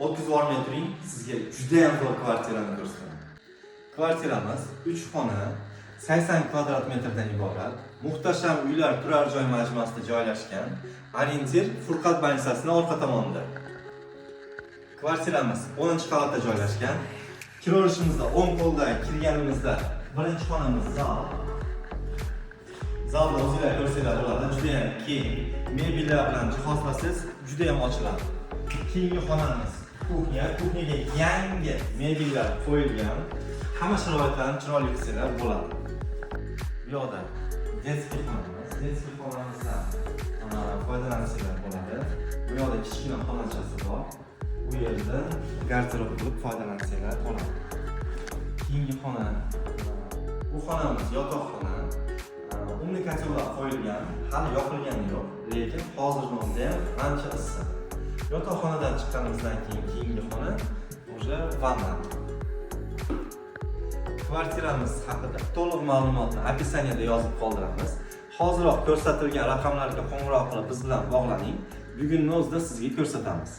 o'tkazib olmay turing, sizga juda ham zo'r kvartirani ko'rsataman. Kvartiramiz 3 xona, 80 kvadrat metrdan iborat, muhtasham uylar turar joy majmuasida joylashgan, orientir Furqat больницasining orqa tomonida. Kvartiramiz 10-qavatda joylashgan. Kiraverishimizda o'ng qo'lda kirganimizda birinchi xonamiz zal. Zalda o'zingizlar ko'rsanglar bo'ladi. Juda ham keng, mebellar bilan jihozlasangiz juda ham ochiladi. Keyingi xonamiz kuxnya. Kuxnyaga yangi mebellar qo'yilgan. Hamma sharoitlarni chiroyli qilsalar bo'ladi. Bu yoqda detskiy xonamiz. Detskiy xonamizdan foydalansanglar bo'ladi. Bu yoqda kichkina xonachasi bor. Bu yerdan garderob qilib foydalansanglar bo'ladi. Keyingi xona, bu xonamiz yotoqxona. Umnikatyorlar qo'yilgan, hali yopilgani yo'q, lekin hozirgi kunda ham ancha issiq. Yotoqxonadan chiqqanimizdan keyin keyingi xona o'sha vanna. Kvartiramiz haqida to'liq ma'lumotni opisaniyada yozib qoldiramiz. Hoziroq ko'rsatilgan raqamlarga qo'ng'iroq qilib biz bilan bog'laning. Bugunning o'zida sizga ko'rsatamiz.